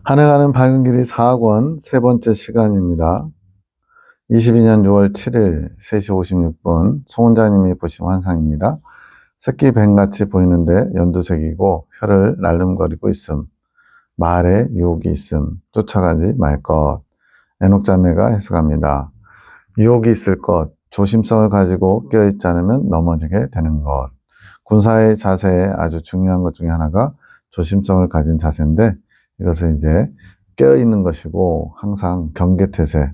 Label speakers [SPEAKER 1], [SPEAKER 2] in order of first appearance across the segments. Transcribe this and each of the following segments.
[SPEAKER 1] 한해 가는 밝은 길이 4학원 세 번째 시간입니다. 22년 6월 7일 3시 56분 송원자님이 보신 환상입니다. 새끼 뱀같이 보이는데 연두색이고 혀를 날름거리고 있음. 말에 유혹이 있음. 쫓아가지 말 것. 에녹자매가 해석합니다. 유혹이 있을 것. 조심성을 가지고 껴있지 않으면 넘어지게 되는 것. 군사의 자세에 아주 중요한 것 중에 하나가 조심성을 가진 자세인데 이것은 이제 깨어있는 것이고 항상 경계태세,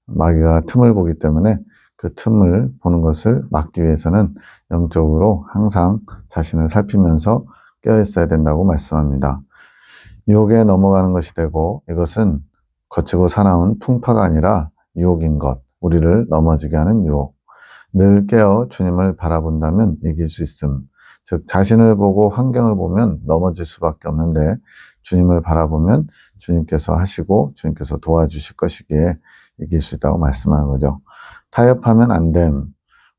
[SPEAKER 1] 마귀가 틈을 보기 때문에 그 틈을 보는 것을 막기 위해서는 영적으로 항상 자신을 살피면서 깨어있어야 된다고 말씀합니다. 유혹에 넘어가는 것이 되고 이것은 거치고 사나운 풍파가 아니라 유혹인 것, 우리를 넘어지게 하는 유혹. 늘 깨어 주님을 바라본다면 이길 수 있음. 즉 자신을 보고 환경을 보면 넘어질 수밖에 없는데 주님을 바라보면 주님께서 하시고 주님께서 도와주실 것이기에 이길 수 있다고 말씀하는 거죠. 타협하면 안 됨.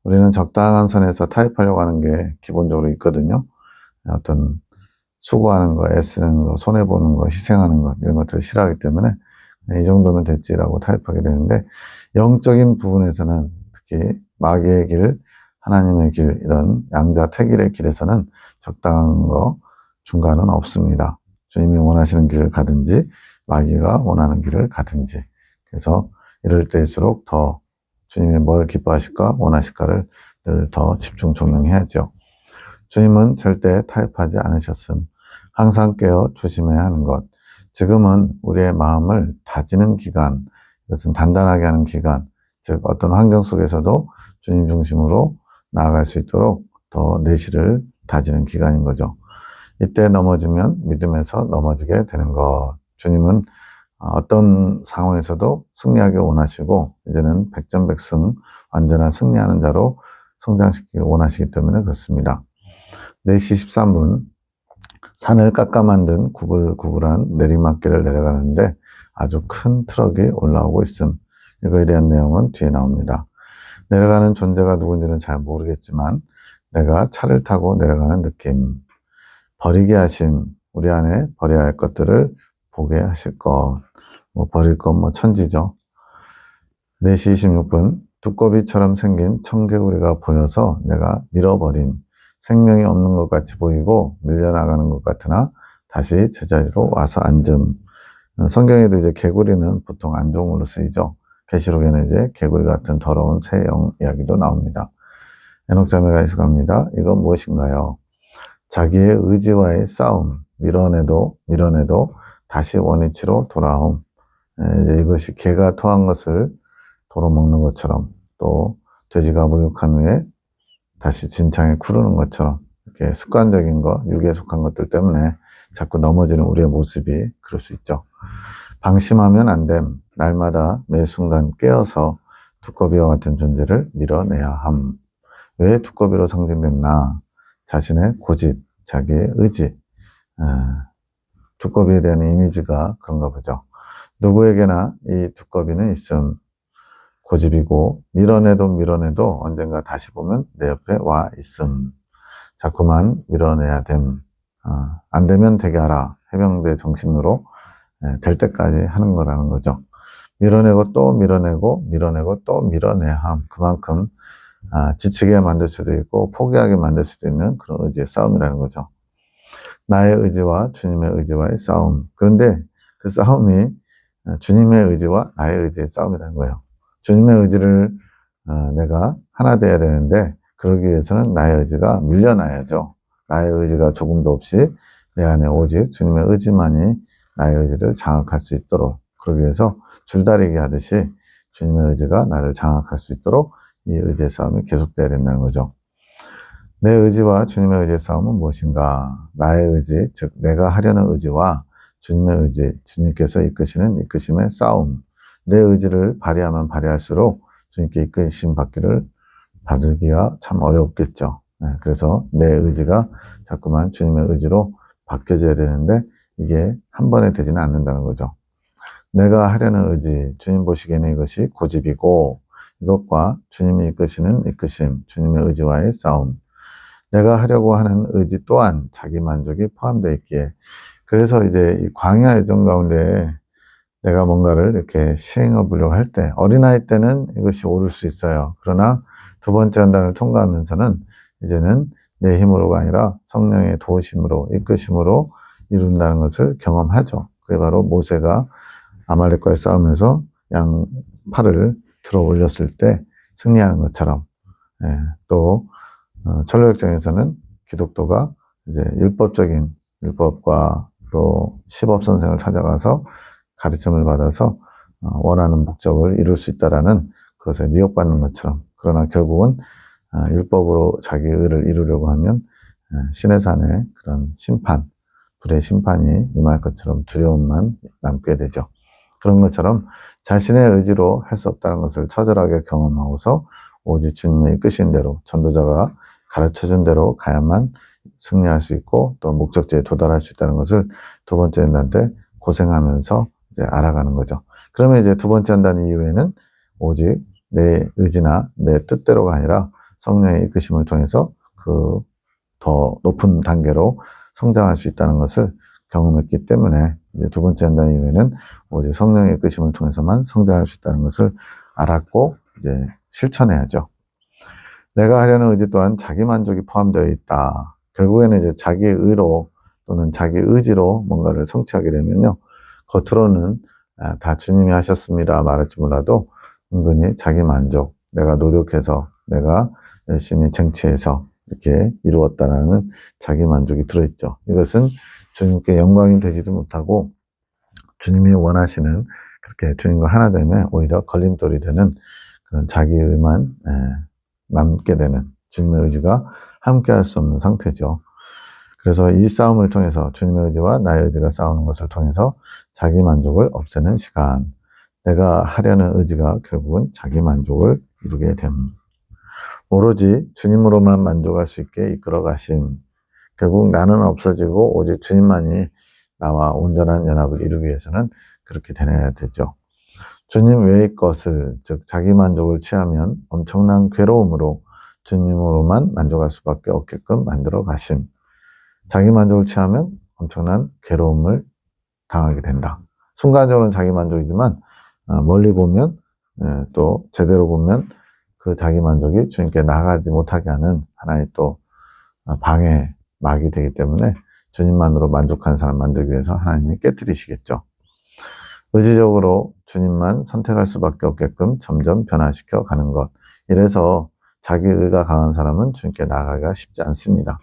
[SPEAKER 1] 우리는 적당한 선에서 타협하려고 하는 게 기본적으로 있거든요. 어떤 수고하는 거, 애쓰는 거, 손해보는 거, 희생하는 것 이런 것들을 싫어하기 때문에 이 정도면 됐지라고 타협하게 되는데 영적인 부분에서는 특히 마귀의 길, 하나님의 길 이런 양자택일의 길에서는 적당한 거 중간은 없습니다. 주님이 원하시는 길을 가든지 마귀가 원하는 길을 가든지 그래서 이럴 때일수록 더 주님이 뭘 기뻐하실까 원하실까를 늘 더 집중 조명해야죠. 주님은 절대 타협하지 않으셨음. 항상 깨어 조심해야 하는 것. 지금은 우리의 마음을 다지는 기간, 이것은 단단하게 하는 기간, 즉 어떤 환경 속에서도 주님 중심으로 나아갈 수 있도록 더 내실을 다지는 기간인 거죠. 이때 넘어지면 믿음에서 넘어지게 되는 것. 주님은 어떤 상황에서도 승리하기 원하시고 이제는 백전백승 완전한 승리하는 자로 성장시키기 원하시기 때문에 그렇습니다. 4시 13분 산을 깎아 만든 구불구불한 내리막길을 내려가는데 아주 큰 트럭이 올라오고 있음. 이거에 대한 내용은 뒤에 나옵니다. 내려가는 존재가 누군지는 잘 모르겠지만 내가 차를 타고 내려가는 느낌. 버리게 하심. 우리 안에 버려야 할 것들을 보게 하실 것. 버릴 건 천지죠. 4시 26분 두꺼비처럼 생긴 청개구리가 보여서 내가 밀어버림. 생명이 없는 것 같이 보이고 밀려나가는 것 같으나 다시 제자리로 와서 앉음. 성경에도 이제 개구리는 보통 안종으로 쓰이죠. 계시록에는 이제 개구리 같은 더러운 새 영 이야기도 나옵니다. 에녹자매가 해석합니다. 이건 무엇인가요? 자기의 의지와의 싸움, 밀어내도 다시 원위치로 돌아옴. 이제 이것이 개가 토한 것을 도로 먹는 것처럼 또 돼지가 목욕한 후에 다시 진창에 구르는 것처럼 이렇게 습관적인 거, 육에 속한 것들 때문에 자꾸 넘어지는 우리의 모습이 그럴 수 있죠. 방심하면 안 됨. 날마다 매 순간 깨어서 두꺼비와 같은 존재를 밀어내야 함. 왜 두꺼비로 상징됐나? 자신의 고집, 자기의 의지, 두꺼비에 대한 이미지가 그런가 보죠. 누구에게나 이 두꺼비는 있음. 고집이고 밀어내도 언젠가 다시 보면 내 옆에 와 있음. 자꾸만 밀어내야 됨. 안 되면 되게 하라. 해병대 정신으로 될 때까지 하는 거라는 거죠. 밀어내고 또 밀어내고 또 밀어내야 함. 그만큼 지치게 만들 수도 있고 포기하게 만들 수도 있는 그런 의지의 싸움이라는 거죠. 나의 의지와 주님의 의지와의 싸움. 그런데 그 싸움이 주님의 의지와 나의 의지의 싸움이라는 거예요. 주님의 의지를 내가 하나 돼야 되는데 그러기 위해서는 나의 의지가 밀려나야죠. 나의 의지가 조금도 없이 내 안에 오직 주님의 의지만이 나의 의지를 장악할 수 있도록 그러기 위해서 줄다리기 하듯이 주님의 의지가 나를 장악할 수 있도록 이 의지의 싸움이 계속돼야 된다는 거죠. 내 의지와 주님의 의지의 싸움은 무엇인가? 나의 의지, 즉 내가 하려는 의지와 주님의 의지, 주님께서 이끄시는 이끄심의 싸움. 내 의지를 발휘하면 발휘할수록 주님께 이끄심 받기를 받기가 참 어렵겠죠. 그래서 내 의지가 자꾸만 주님의 의지로 바뀌어져야 되는데 이게 한 번에 되지는 않는다는 거죠. 내가 하려는 의지, 주님 보시기에는 이것이 고집이고 이것과 주님이 이끄시는 이끄심, 주님의 의지와의 싸움. 내가 하려고 하는 의지 또한 자기 만족이 포함되어 있기에 그래서 이제 이 광야 여정 가운데 내가 뭔가를 이렇게 시행해 보려고 할 때, 어린아이 때는 이것이 옳을 수 있어요. 그러나 두 번째 연단을 통과하면서는 이제는 내 힘으로가 아니라 성령의 도우심으로, 이끄심으로 이룬다는 것을 경험하죠. 그게 바로 모세가 아말렉과의 싸움에서 양 팔을 들어 올렸을 때 승리하는 것처럼, 예, 또 철로역정에서는 기독도가 이제 율법과 또 시법 선생을 찾아가서 가르침을 받아서 원하는 목적을 이룰 수 있다라는 그것에 미혹받는 것처럼, 그러나 결국은 율법으로 자기 의를 이루려고 하면 신의 산에 그런 심판, 불의 심판이 임할 것처럼 두려움만 남게 되죠. 그런 것처럼 자신의 의지로 할 수 없다는 것을 처절하게 경험하고서 오직 주님의 이끄신 대로, 전도자가 가르쳐준 대로 가야만 승리할 수 있고 또 목적지에 도달할 수 있다는 것을 두 번째 연단 때 고생하면서 이제 알아가는 거죠. 그러면 이제 두 번째 연단 이후에는 오직 내 의지나 내 뜻대로가 아니라 성령의 이끄심을 통해서 그 더 높은 단계로 성장할 수 있다는 것을 경험했기 때문에 이제 두 번째 연단 이후에는 오직 성령의 이끄심을 통해서만 성장할 수 있다는 것을 알았고 이제 실천해야죠. 내가 하려는 의지 또한 자기 만족이 포함되어 있다. 결국에는 이제 자기 의로 또는 자기 의지로 뭔가를 성취하게 되면요, 겉으로는 다 주님이 하셨습니다 말할지 몰라도 은근히 자기 만족, 내가 노력해서, 내가 열심히 쟁취해서 이렇게 이루었다라는 자기 만족이 들어있죠. 이것은 주님께 영광이 되지도 못하고 주님이 원하시는 그렇게 주님과 하나 되면 오히려 걸림돌이 되는 그런 자기 의만 남게 되는, 주님의 의지가 함께 할 수 없는 상태죠. 그래서 이 싸움을 통해서 주님의 의지와 나의 의지가 싸우는 것을 통해서 자기 만족을 없애는 시간, 내가 하려는 의지가 결국은 자기 만족을 이루게 됩니다. 오로지 주님으로만 만족할 수 있게 이끌어 가심. 결국 나는 없어지고 오직 주님만이 나와 온전한 연합을 이루기 위해서는 그렇게 되어야 되죠. 주님 외의 것을, 즉 자기 만족을 취하면 엄청난 괴로움으로 주님으로만 만족할 수밖에 없게끔 만들어 가심. 자기 만족을 취하면 엄청난 괴로움을 당하게 된다. 순간적으로는 자기 만족이지만 멀리 보면, 또 제대로 보면 그 자기 만족이 주님께 나아가지 못하게 하는 하나의 또 방해, 막이 되기 때문에 주님만으로 만족하는 사람 만들기 위해서 하나님이 깨뜨리시겠죠. 의지적으로 주님만 선택할 수밖에 없게끔 점점 변화시켜 가는 것. 이래서 자기 의가 강한 사람은 주님께 나아가기가 쉽지 않습니다.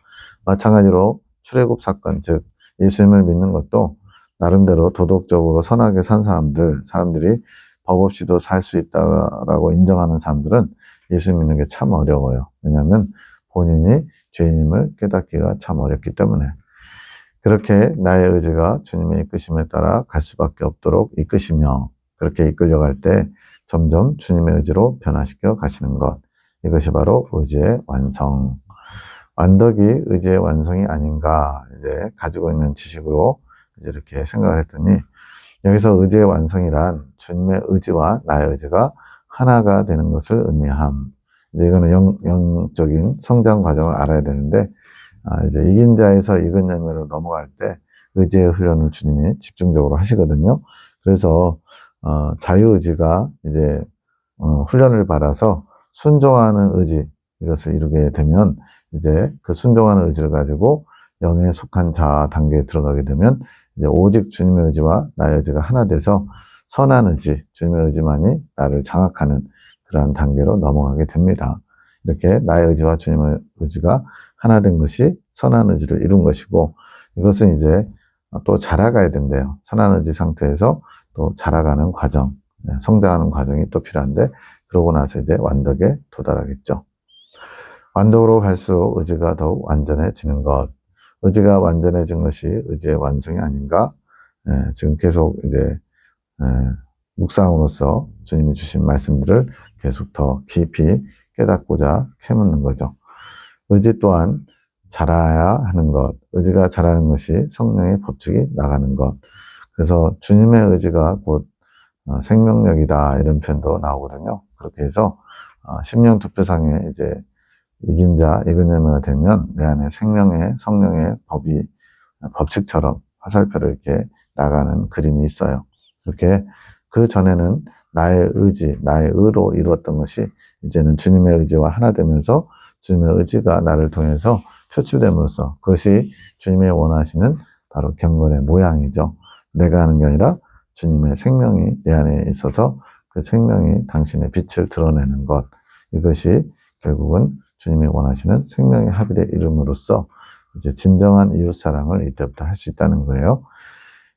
[SPEAKER 1] 마찬가지로 출애굽 사건, 즉 예수님을 믿는 것도 나름대로 도덕적으로 선하게 산 사람들이 법 없이도 살 수 있다라고 인정하는 사람들은 예수 믿는 게 참 어려워요. 왜냐하면 본인이 죄인임을 깨닫기가 참 어렵기 때문에. 그렇게 나의 의지가 주님의 이끄심에 따라 갈 수밖에 없도록 이끄시며, 그렇게 이끌려갈 때 점점 주님의 의지로 변화시켜 가시는 것. 이것이 바로 의지의 완성. 완덕이 의지의 완성이 아닌가, 이제 가지고 있는 지식으로 이제 이렇게 생각을 했더니, 여기서 의지의 완성이란 주님의 의지와 나의 의지가 하나가 되는 것을 의미함. 이제 이거는 영적인 성장 과정을 알아야 되는데, 이제 이긴 자에서 익은 열매로 넘어갈 때 의지의 훈련을 주님이 집중적으로 하시거든요. 그래서 자유의지가 이제 훈련을 받아서 순종하는 의지, 이것을 이루게 되면 이제 그 순종하는 의지를 가지고 영에 속한 자 단계에 들어가게 되면 이제 오직 주님의 의지와 나의 의지가 하나 돼서 선한 의지, 주님의 의지만이 나를 장악하는 그러한 단계로 넘어가게 됩니다. 이렇게 나의 의지와 주님의 의지가 하나 된 것이 선한 의지를 이룬 것이고, 이것은 이제 또 자라가야 된대요. 선한 의지 상태에서 또 자라가는 과정, 성장하는 과정이 또 필요한데, 그러고 나서 이제 완덕에 도달하겠죠. 완덕으로 갈수록 의지가 더욱 완전해지는 것. 의지가 완전해진 것이 의지의 완성이 아닌가? 지금 계속 이제 묵상으로서 주님이 주신 말씀들을 계속 더 깊이 깨닫고자 캐묻는 거죠. 의지 또한 자라야 하는 것, 의지가 자라는 것이 성령의 법칙이 나가는 것. 그래서 주님의 의지가 곧 생명력이다, 이런 표현도 나오거든요. 그렇게 해서 심령 투표상에 이제 이긴 자, 익은 열매가 되면 내 안에 생명의 성령의 법칙처럼 화살표로 이렇게 나가는 그림이 있어요. 이렇게 그 전에는 나의 의지, 나의 의로 이루었던 것이 이제는 주님의 의지와 하나 되면서 주님의 의지가 나를 통해서 표출됨으로써 그것이 주님의 원하시는 바로 경건의 모양이죠. 내가 하는 게 아니라 주님의 생명이 내 안에 있어서 그 생명이 당신의 빛을 드러내는 것. 이것이 결국은 주님이 원하시는 생명의 합일의 이름으로써 이제 진정한 이웃사랑을 이때부터 할 수 있다는 거예요.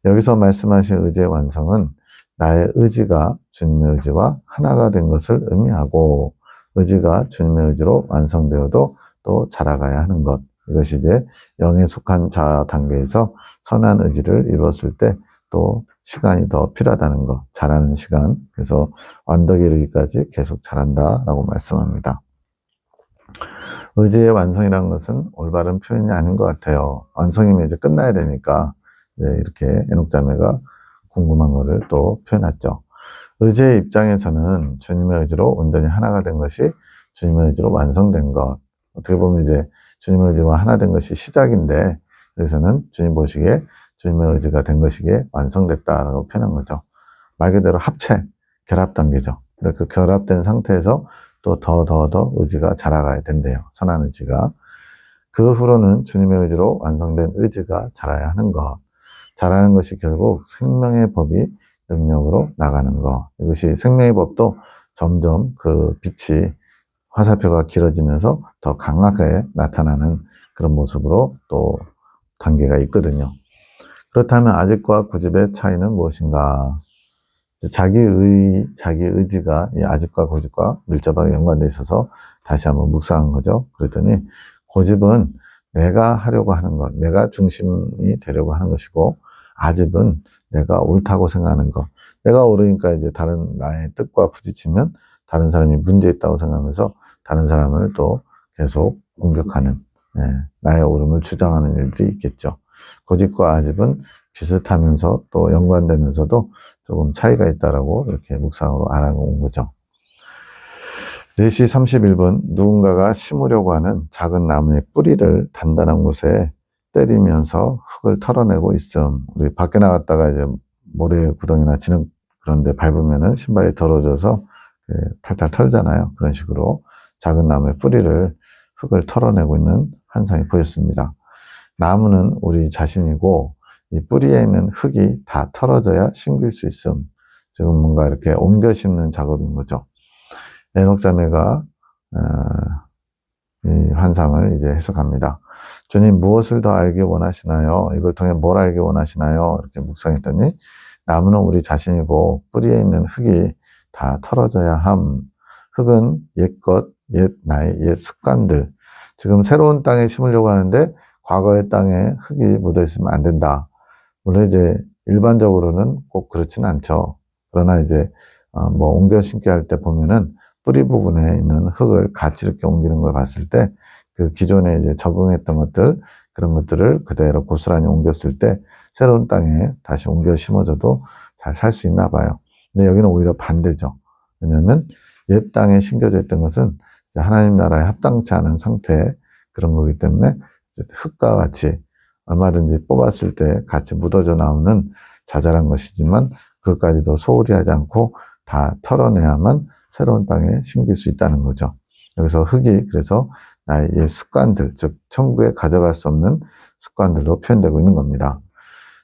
[SPEAKER 1] 여기서 말씀하신 의지의 완성은 나의 의지가 주님의 의지와 하나가 된 것을 의미하고 의지가 주님의 의지로 완성되어도 또 자라가야 하는 것. 이것이 이제 영에 속한 자 단계에서 선한 의지를 이루었을 때 또 시간이 더 필요하다는 것. 자라는 시간. 그래서 완덕에 이르기까지 계속 자란다라고 말씀합니다. 의지의 완성이라는 것은 올바른 표현이 아닌 것 같아요. 완성이면 이제 끝나야 되니까 이렇게 에녹자매가 궁금한 거를 또 표현했죠. 의지의 입장에서는 주님의 의지로 온전히 하나가 된 것이 주님의 의지로 완성된 것. 어떻게 보면 이제 주님의 의지와 하나 된 것이 시작인데 여기서는 주님 보시기에 주님의 의지가 된 것이기에 완성됐다라고 표현한 거죠. 말 그대로 합체, 결합 단계죠. 근데 그 결합된 상태에서 또 더 의지가 자라가야 된대요. 선한 의지가. 그 후로는 주님의 의지로 완성된 의지가 자라야 하는 것. 자라는 것이 결국 생명의 법이 능력으로 나가는 것. 이것이 생명의 법도 점점 그 빛이 화살표가 길어지면서 더 강하게 나타나는 그런 모습으로 또 단계가 있거든요. 그렇다면 아직과 고집의 차이는 무엇인가? 자기 의지가 이 아집과 고집과 밀접하게 연관되어 있어서 다시 한번 묵상한 거죠. 그랬더니 고집은 내가 하려고 하는 것, 내가 중심이 되려고 하는 것이고 아집은 내가 옳다고 생각하는 것. 내가 옳으니까 이제 다른 나의 뜻과 부딪히면 다른 사람이 문제 있다고 생각하면서 다른 사람을 또 계속 공격하는 나의 옳음을 주장하는 일들이 있겠죠. 고집과 아집은 비슷하면서 또 연관되면서도 조금 차이가 있다라고 이렇게 묵상으로 알아온 거죠. 4시 31분 누군가가 심으려고 하는 작은 나무의 뿌리를 단단한 곳에 때리면서 흙을 털어내고 있음. 우리 밖에 나갔다가 이제 모래 구덩이나 진흙 그런 데 밟으면은 신발이 더러워져서 탈탈 털잖아요. 그런 식으로 작은 나무의 뿌리를 흙을 털어내고 있는 환상이 보였습니다. 나무는 우리 자신이고 이 뿌리에 있는 흙이 다 털어져야 심길 수 있음. 지금 뭔가 이렇게 옮겨 심는 작업인 거죠. 에녹자매가 이 환상을 이제 해석합니다. 주님 무엇을 더 알기 원하시나요? 이걸 통해 뭘 알기 원하시나요? 이렇게 묵상했더니 나무는 우리 자신이고 뿌리에 있는 흙이 다 털어져야 함. 흙은 옛것, 옛 나이, 옛 습관들. 지금 새로운 땅에 심으려고 하는데 과거의 땅에 흙이 묻어 있으면 안 된다. 물론 이제 일반적으로는 꼭 그렇지는 않죠. 그러나 이제 뭐 옮겨 심기 할 때 보면은 뿌리 부분에 있는 흙을 같이 이렇게 옮기는 걸 봤을 때 그 기존에 이제 적응했던 것들 그런 것들을 그대로 고스란히 옮겼을 때 새로운 땅에 다시 옮겨 심어져도 잘 살 수 있나 봐요. 근데 여기는 오히려 반대죠. 왜냐하면 옛 땅에 심겨져 있던 것은 하나님 나라에 합당치 않은 상태 그런 거기 때문에 흙과 같이 얼마든지 뽑았을 때 같이 묻어져 나오는 자잘한 것이지만 그것까지도 소홀히 하지 않고 다 털어내야만 새로운 땅에 심길 수 있다는 거죠. 여기서 흙이 그래서 나의 옛 습관들, 즉 천국에 가져갈 수 없는 습관들로 표현되고 있는 겁니다.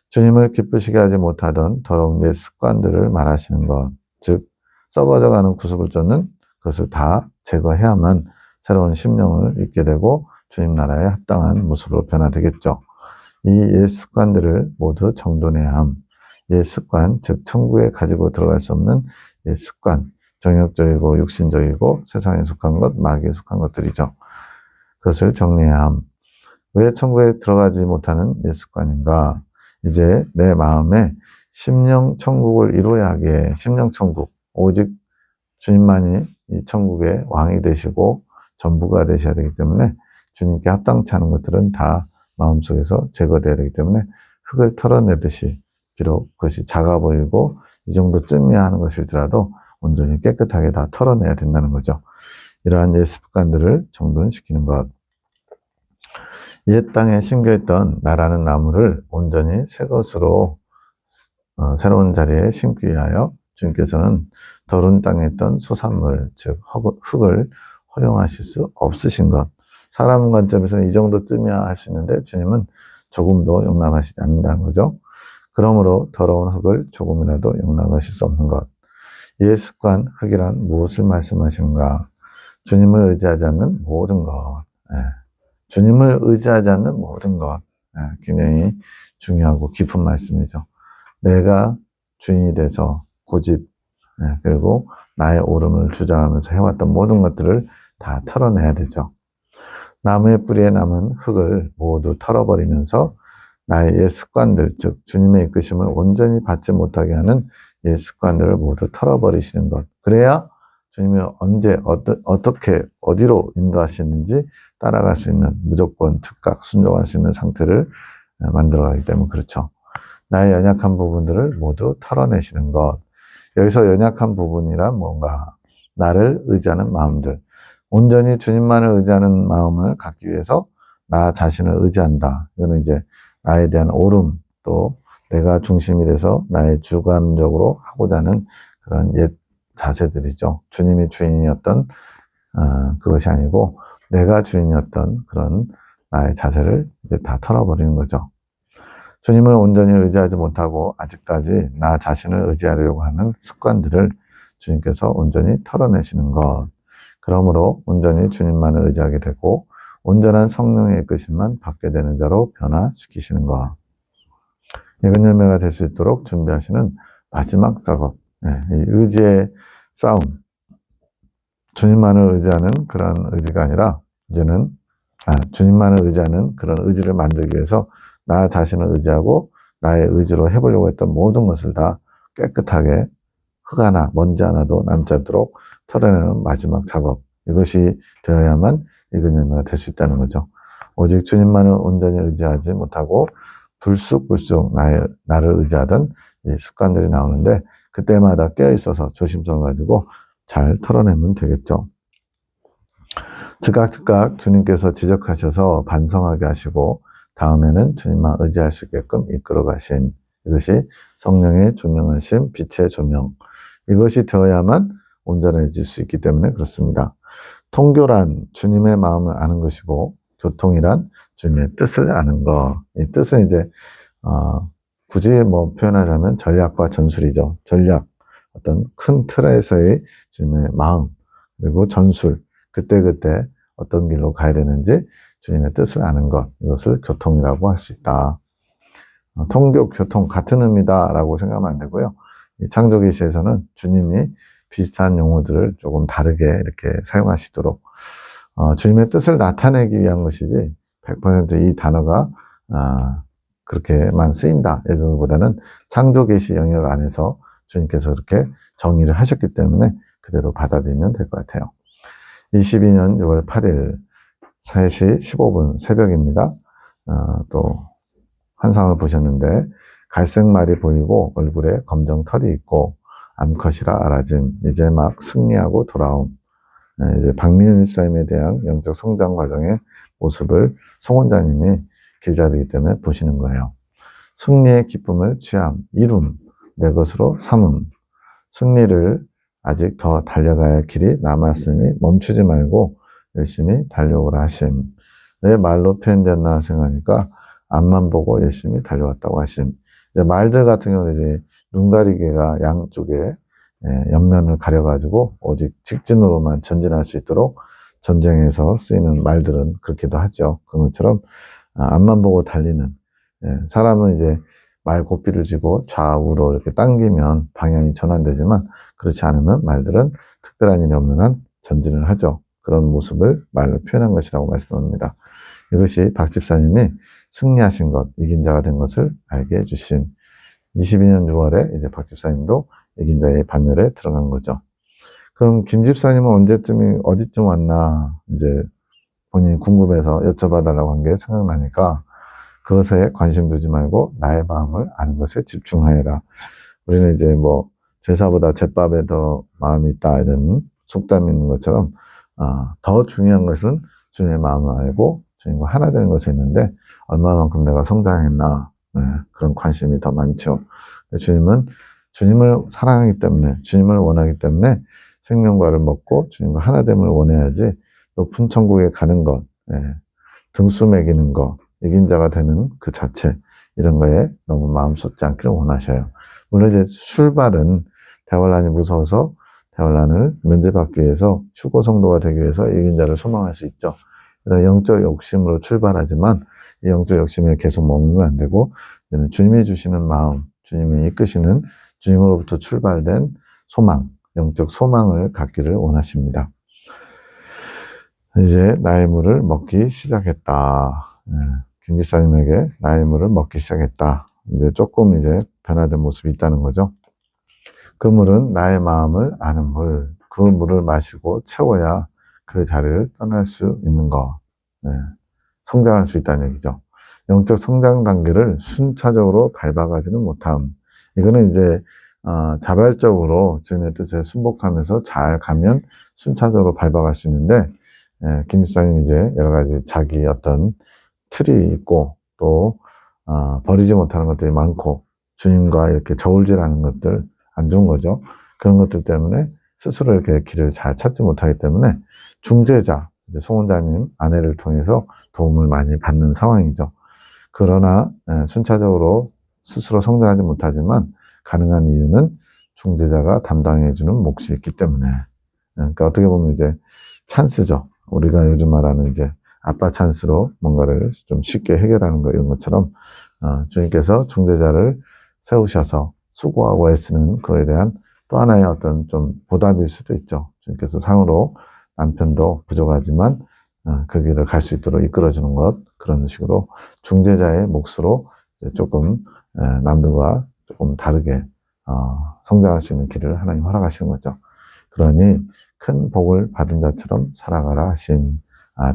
[SPEAKER 1] 주님을 기쁘시게 하지 못하던 더러운 옛 습관들을 말하시는 것, 즉 썩어져가는 구습을 쫓는 그것을 다 제거해야만 새로운 심령을 잊게 되고 주님 나라에 합당한 모습으로 변화되겠죠. 이 옛 습관들을 모두 정돈해야 함. 옛 습관, 즉 천국에 가지고 들어갈 수 없는 옛 습관, 정욕적이고 육신적이고 세상에 속한 것, 마귀에 속한 것들이죠. 그것을 정리해야 함. 왜 천국에 들어가지 못하는 옛 습관인가? 이제 내 마음에 심령 천국을 이루어야 하기에 심령 천국, 오직 주님만이 이 천국의 왕이 되시고 전부가 되셔야 되기 때문에 주님께 합당치 않은 것들은 다 마음속에서 제거돼야 되기 때문에 흙을 털어내듯이 비록 그것이 작아 보이고 이 정도쯤이야 하는 것일지라도 온전히 깨끗하게 다 털어내야 된다는 거죠. 이러한 옛 습관들을 정돈시키는 것. 옛 땅에 심겨있던 나라는 나무를 온전히 새 것으로 새로운 자리에 심기 위하여 주님께서는 더러운 땅에 있던 소산물, 즉 흙을 허용하실 수 없으신 것. 사람 관점에서는 이 정도쯤이야 할 수 있는데 주님은 조금도 용납하시지 않는다는 거죠. 그러므로 더러운 흙을 조금이라도 용납하실 수 없는 것. 이의 습관, 흙이란 무엇을 말씀하시는가? 주님을 의지하지 않는 모든 것. 예. 주님을 의지하지 않는 모든 것. 예. 굉장히 중요하고 깊은 말씀이죠. 내가 주인이 돼서 고집, 예. 그리고 나의 옳음을 주장하면서 해왔던 모든 것들을 다 털어내야 되죠. 나무의 뿌리에 남은 흙을 모두 털어버리면서 나의 옛 습관들, 즉 주님의 이끄심을 온전히 받지 못하게 하는 옛 습관들을 모두 털어버리시는 것. 그래야 주님이 언제, 어떻게, 어디로 인도하시는지 따라갈 수 있는, 무조건 즉각 순종할 수 있는 상태를 만들어가기 때문에 그렇죠. 나의 연약한 부분들을 모두 털어내시는 것. 여기서 연약한 부분이란 뭔가 나를 의지하는 마음들. 온전히 주님만을 의지하는 마음을 갖기 위해서 나 자신을 의지한다. 이거는 이제 나에 대한 옳음, 또 내가 중심이 돼서 나의 주관적으로 하고자 하는 그런 옛 자세들이죠. 주님이 주인이었던 그것이 아니고 내가 주인이었던 그런 나의 자세를 이제 다 털어버리는 거죠. 주님을 온전히 의지하지 못하고 아직까지 나 자신을 의지하려고 하는 습관들을 주님께서 온전히 털어내시는 것. 그러므로 온전히 주님만을 의지하게 되고 온전한 성령의 이끄심만 받게 되는 자로 변화시키시는 것. 익은 열매가 될 수 있도록 준비하시는 마지막 작업. 이 의지의 싸움. 주님만을 의지하는 그런 의지가 아니라 이제는 주님만을 의지하는 그런 의지를 만들기 위해서 나 자신을 의지하고 나의 의지로 해보려고 했던 모든 것을 다 깨끗하게 흙 하나, 먼지 하나도 남지 않도록 털어내는 마지막 작업. 이것이 되어야만 익은 열매가 될 수 있다는 거죠. 오직 주님만을 온전히 의지하지 못하고 불쑥불쑥 나를 의지하던 이 습관들이 나오는데 그때마다 깨어있어서 조심성 가지고 잘 털어내면 되겠죠. 즉각 주님께서 지적하셔서 반성하게 하시고 다음에는 주님만 의지할 수 있게끔 이끌어 가신 이것이 성령의 조명하심, 빛의 조명. 이것이 되어야만 온전해질 수 있기 때문에 그렇습니다. 통교란 주님의 마음을 아는 것이고 교통이란 주님의 뜻을 아는 것. 이 뜻은 이제 굳이 뭐 표현하자면 전략과 전술이죠. 전략, 어떤 큰 틀에서의 주님의 마음, 그리고 전술, 그때그때 어떤 길로 가야 되는지 주님의 뜻을 아는 것, 이것을 교통이라고 할 수 있다. 통교, 교통 같은 의미다라고 생각하면 안 되고요. 이 창조계시에서는 주님이 비슷한 용어들을 조금 다르게 이렇게 사용하시도록 주님의 뜻을 나타내기 위한 것이지 100% 이 단어가 그렇게만 쓰인다 이거보다는 창조계시 영역 안에서 주님께서 그렇게 정의를 하셨기 때문에 그대로 받아들이면 될 것 같아요. 22년 6월 8일 3시 15분 새벽입니다. 또 환상을 보셨는데 갈색말이 보이고 얼굴에 검정 털이 있고 암컷이라 알아짐. 이제 막 승리하고 돌아옴. 이제 박민윤 집사님에 대한 영적 성장 과정의 모습을 송원자님이 길잡이기 때문에 보시는 거예요. 승리의 기쁨을 취함, 이룸, 내 것으로 삼음. 승리를 아직 더 달려가야 할 길이 남았으니 멈추지 말고 열심히 달려오라 하심. 왜 말로 표현됐나 생각하니까 앞만 보고 열심히 달려왔다고 하심. 이제 말들 같은 경우는 이제 눈 가리개가 양쪽에 옆면을 가려가지고 오직 직진으로만 전진할 수 있도록 전쟁에서 쓰이는 말들은 그렇게도 하죠. 그런 것처럼 앞만 보고 달리는 사람은 이제 말 고삐를 쥐고 좌우로 이렇게 당기면 방향이 전환되지만 그렇지 않으면 말들은 특별한 일이 없는 한 전진을 하죠. 그런 모습을 말로 표현한 것이라고 말씀합니다. 이것이 박 집사님이 승리하신 것, 이긴 자가 된 것을 알게 해주심. 22년 6월에 이제 박 집사님도 이긴 자의 반열에 들어간 거죠. 그럼 김 집사님은 어디쯤 왔나, 이제 본인이 궁금해서 여쭤봐달라고 한 게 생각나니까 그것에 관심 두지 말고 나의 마음을 아는 것에 집중하여라. 우리는 이제 뭐 제사보다 제밥에 더 마음이 있다 이런 속담이 있는 것처럼 더 중요한 것은 주님의 마음을 알고 주님과 하나 되는 것에 있는데 얼마만큼 내가 성장했나 그런 관심이 더 많죠. 주님은 주님을 사랑하기 때문에 주님을 원하기 때문에 생명과를 먹고 주님과 하나됨을 원해야지 높은 천국에 가는 것, 등수 매기는 것, 이긴 자가 되는 그 자체 이런 거에 너무 마음 쏟지 않기를 원하셔요. 물론 이제 출발은 대환란이 무서워서 대환란을 면제받기 위해서 휴고 성도가 되기 위해서 이긴 자를 소망할 수 있죠. 이런 영적 욕심으로 출발하지만 이 영적 욕심에 계속 머물면 안 되고 주님이 주시는 마음, 주님이 이끄시는 주님으로부터 출발된 소망, 영적 소망을 갖기를 원하십니다. 이제 나의 물을 먹기 시작했다. 김 기사님에게 나의 물을 먹기 시작했다. 이제 조금 이제 변화된 모습이 있다는 거죠. 그 물은 나의 마음을 아는 물, 그 물을 마시고 채워야 그 자리를 떠날 수 있는 것, 성장할 수 있다는 얘기죠. 영적 성장 단계를 순차적으로 밟아가지는 못함. 이거는 이제 자발적으로 주님의 뜻에 순복하면서 잘 가면 순차적으로 밟아갈 수 있는데 김 목사님 이제 여러 가지 자기 어떤 틀이 있고 또 버리지 못하는 것들이 많고 주님과 이렇게 저울질하는 것들 안 좋은 거죠. 그런 것들 때문에 스스로 이렇게 길을 잘 찾지 못하기 때문에 중재자, 이제 송원자님 아내를 통해서 도움을 많이 받는 상황이죠. 그러나 순차적으로 스스로 성장하지 못하지만 가능한 이유는 중재자가 담당해주는 몫이 있기 때문에. 그러니까 어떻게 보면 이제 찬스죠. 우리가 요즘 말하는 이제 아빠 찬스로 뭔가를 좀 쉽게 해결하는 거 이런 것처럼 주님께서 중재자를 세우셔서 수고하고 애쓰는 그에 대한 또 하나의 어떤 좀 보답일 수도 있죠. 주님께서 상으로 남편도 부족하지만 그 길을 갈 수 있도록 이끌어주는 것, 그런 식으로 중재자의 몫으로 조금 남들과 조금 다르게 성장할 수 있는 길을 하나님 허락하시는 거죠. 그러니 큰 복을 받은 자처럼 살아가라 하심.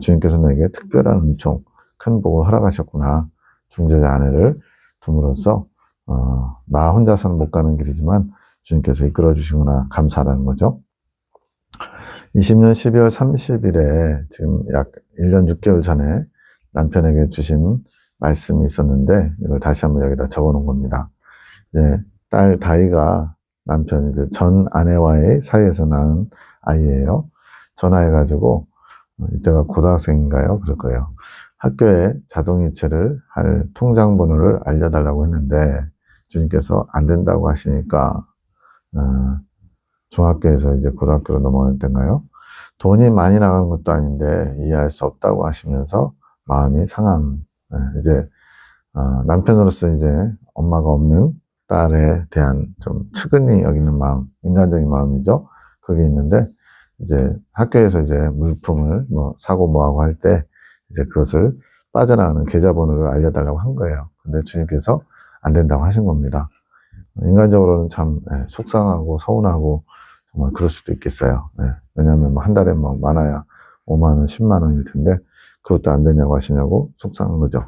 [SPEAKER 1] 주님께서 내게 특별한 은총, 큰 복을 허락하셨구나. 중재자 아내를 둠으로써 나 혼자서는 못 가는 길이지만 주님께서 이끌어 주시구나 감사하는 거죠. 20년 12월 30일에 지금 약 1년 6개월 전에 남편에게 주신 말씀이 있었는데 이걸 다시 한번 여기다 적어 놓은 겁니다. 이제 딸 다이가 남편 이제 전 아내와의 사이에서 낳은 아이예요. 전화해가지고 이때가 고등학생인가요? 그럴 거예요. 학교에 자동이체를 할 통장 번호를 알려달라고 했는데 주님께서 안 된다고 하시니까 중학교에서 이제 고등학교로 넘어갈 때인가요? 돈이 많이 나가는 것도 아닌데 이해할 수 없다고 하시면서 마음이 상함. 이제 남편으로서 이제 엄마가 없는 딸에 대한 좀 측은히 여기는 마음, 인간적인 마음이죠. 그게 있는데 이제 학교에서 이제 물품을 뭐 사고 뭐하고 할 때 이제 그것을 빠져나가는 계좌번호를 알려달라고 한 거예요. 근데 주님께서 안 된다고 하신 겁니다. 인간적으로는 참 속상하고 서운하고 정말 그럴 수도 있겠어요. 왜냐하면 한 달에 뭐 많아야 5만 원, 10만 원일 텐데 그것도 안 되냐고 하시냐고 속상한 거죠.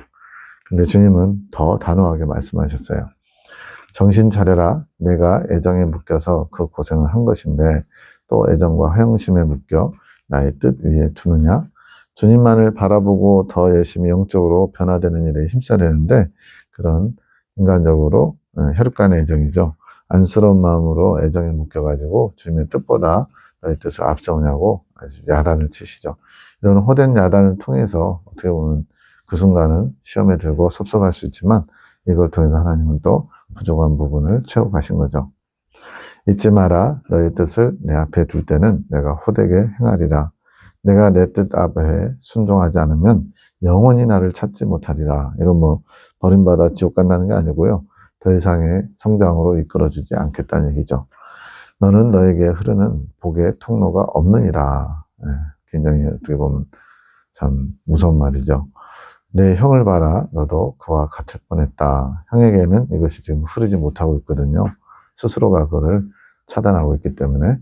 [SPEAKER 1] 근데 주님은 더 단호하게 말씀하셨어요. 정신 차려라. 내가 애정에 묶여서 그 고생을 한 것인데 또 애정과 허영심에 묶여 나의 뜻 위에 두느냐? 주님만을 바라보고 더 열심히 영적으로 변화되는 일에 힘써내는데 그런 인간적으로 혈육간의 애정이죠. 안쓰러운 마음으로 애정에 묶여가지고 주님의 뜻보다 너의 뜻을 앞세우냐고 아주 야단을 치시죠. 이런 헛된 야단을 통해서 어떻게 보면 그 순간은 시험에 들고 섭섭할 수 있지만 이걸 통해서 하나님은 또 부족한 부분을 채워가신 거죠. 잊지 마라. 너의 뜻을 내 앞에 둘 때는 내가 호되게 행하리라. 내가 내 뜻 앞에 순종하지 않으면 영원히 나를 찾지 못하리라. 이건 뭐 버림받아 지옥 간다는 게 아니고요. 더 이상의 성장으로 이끌어주지 않겠다는 얘기죠. 너는 너에게 흐르는 복의 통로가 없느니라. 굉장히 어떻게 보면 참 무서운 말이죠. 내 형을 봐라. 너도 그와 같을 뻔했다. 형에게는 이것이 지금 흐르지 못하고 있거든요. 스스로가 그거를 차단하고 있기 때문에.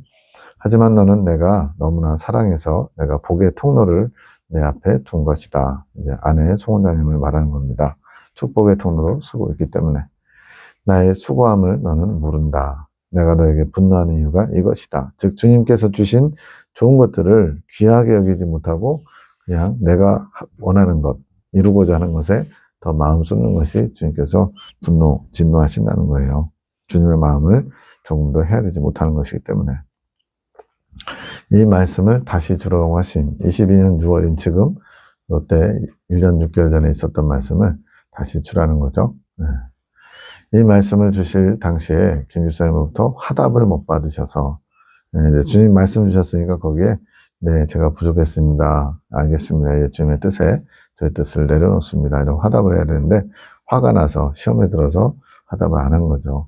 [SPEAKER 1] 하지만 너는 내가 너무나 사랑해서 내가 복의 통로를 내 앞에 둔 것이다. 이제 아내의 송원자님을 말하는 겁니다. 축복의 통로로 쓰고 있기 때문에. 나의 수고함을 너는 모른다. 내가 너에게 분노하는 이유가 이것이다. 즉 주님께서 주신 좋은 것들을 귀하게 여기지 못하고 그냥 내가 원하는 것, 이루고자 하는 것에 더 마음 쏟는 것이 주님께서 진노하신다는 거예요. 주님의 마음을 조금 더 헤아리지 못하는 것이기 때문에. 이 말씀을 다시 주라고 하신 22년 6월인 지금, 이때 1년 6개월 전에 있었던 말씀을 다시 주라는 거죠. 네. 이 말씀을 주실 당시에 김 집사님으로부터 화답을 못 받으셔서, 네, 주님 말씀 주셨으니까 거기에 네, 제가 부족했습니다. 알겠습니다. 주님의 뜻에 저의 뜻을 내려놓습니다. 이런 화답을 해야 되는데 화가 나서 시험에 들어서 화답을 안 한 거죠.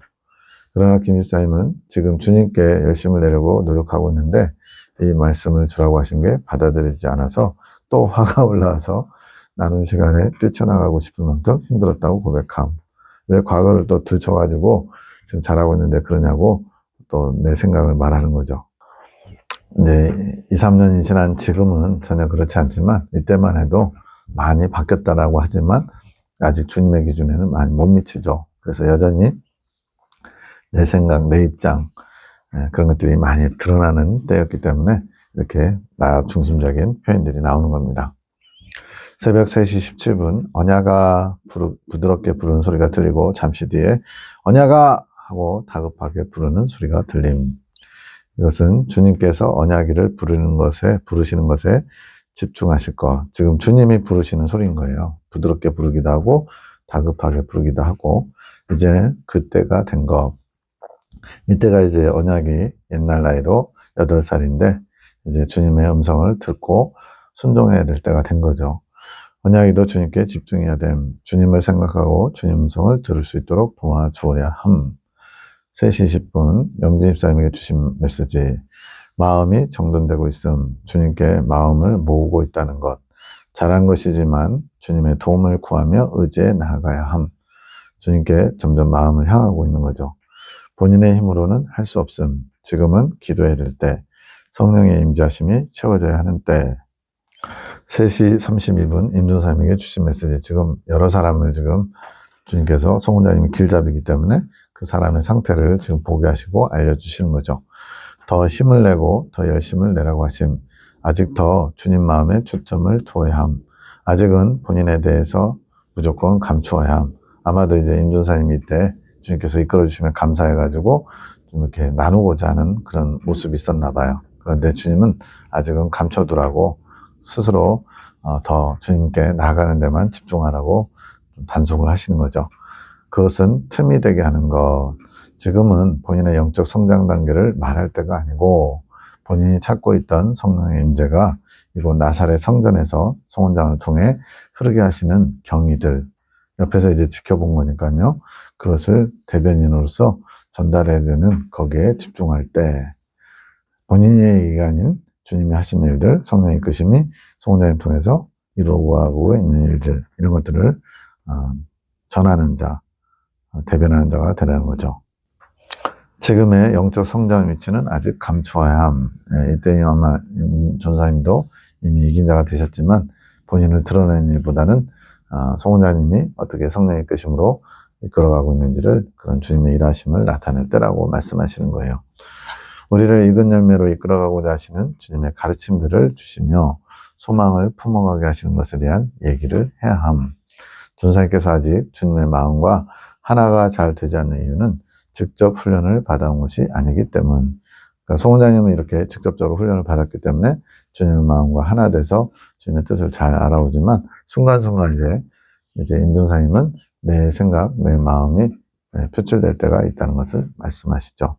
[SPEAKER 1] 그러나 김 집사님은 지금 주님께 열심을 내려고 노력하고 있는데 이 말씀을 주라고 하신 게 받아들이지 않아서 또 화가 올라와서 나눈 시간에 뛰쳐나가고 싶을 만큼 힘들었다고 고백함. 왜 과거를 또 들춰가지고 지금 잘하고 있는데 그러냐고 또 내 생각을 말하는 거죠. 이제 2, 3년이 지난 지금은 전혀 그렇지 않지만 이때만 해도 많이 바뀌었다라고 하지만 아직 주님의 기준에는 많이 못 미치죠. 그래서 여전히 내 생각, 내 입장 그런 것들이 많이 드러나는 때였기 때문에 이렇게 나 중심적인 표현들이 나오는 겁니다. 새벽 3시 17분 언야가 부드럽게 부르는 소리가 들리고 잠시 뒤에 언야가 하고 다급하게 부르는 소리가 들림. 이것은 주님께서 언야기를 부르시는 것에 집중하실 것. 지금 주님이 부르시는 소리인 거예요. 부드럽게 부르기도 하고 다급하게 부르기도 하고 이제 그때가 된 것. 이때가 이제 언약이 옛날 나이로 8살인데 이제 주님의 음성을 듣고 순종해야 될 때가 된 거죠. 언약이도 주님께 집중해야 됨. 주님을 생각하고 주님 음성을 들을 수 있도록 도와주어야 함. 3시 20분 영진 집사님에게 주신 메시지. 마음이 정돈되고 있음. 주님께 마음을 모으고 있다는 것. 잘한 것이지만 주님의 도움을 구하며 의지해 나아가야 함. 주님께 점점 마음을 향하고 있는 거죠. 본인의 힘으로는 할 수 없음. 지금은 기도해야 될 때. 성령의 임재하심이 채워져야 하는 때. 3시 32분 임준사님에게 주신 메시지. 지금 여러 사람을 지금 주님께서 송원자님이 길잡이기 때문에 그 사람의 상태를 지금 보게 하시고 알려주시는 거죠. 더 힘을 내고 더 열심을 내라고 하심. 아직 더 주님 마음에 초점을 두어야 함. 아직은 본인에 대해서 무조건 감추어야 함. 아마도 이제 임준사님이 이때 주님께서 이끌어 주시면 감사해가지고 좀 이렇게 나누고자 하는 그런 모습이 있었나 봐요. 그런데 주님은 아직은 감춰두라고 스스로 더 주님께 나아가는 데만 집중하라고 단속을 하시는 거죠. 그것은 틈이 되게 하는 것. 지금은 본인의 영적 성장 단계를 말할 때가 아니고 본인이 찾고 있던 성령의 임재가 이곳 나사렛 성전에서 송원장을 통해 흐르게 하시는 경위들 옆에서 이제 지켜본 거니까요. 그것을 대변인으로서 전달해야 되는 거기에 집중할 때 본인의 얘기가 아닌 주님이 하신 일들, 성령의 이끄심이 송원장님 통해서 이루어가고 있는 일들 이런 것들을 전하는 자, 대변하는 자가 되라는 거죠. 지금의 영적 성장 위치는 아직 감추어야 함. 이때 아마 전사님도 이미 이긴 자가 되셨지만 본인을 드러내는 일보다는 송원자님이 어떻게 성령의 이끄심으로 이끌어가고 있는지를 그런 주님의 일하심을 나타낼 때라고 말씀하시는 거예요. 우리를 익은 열매로 이끌어가고자 하시는 주님의 가르침들을 주시며 소망을 품어가게 하시는 것에 대한 얘기를 해야 함. 전사님께서 아직 주님의 마음과 하나가 잘 되지 않는 이유는 직접 훈련을 받아온 것이 아니기 때문. 그러니까 송원장님은 이렇게 직접적으로 훈련을 받았기 때문에 주님의 마음과 하나 돼서 주님의 뜻을 잘 알아오지만 순간순간 이제 임준사님은 내 생각, 내 마음이 표출될 때가 있다는 것을 말씀하시죠.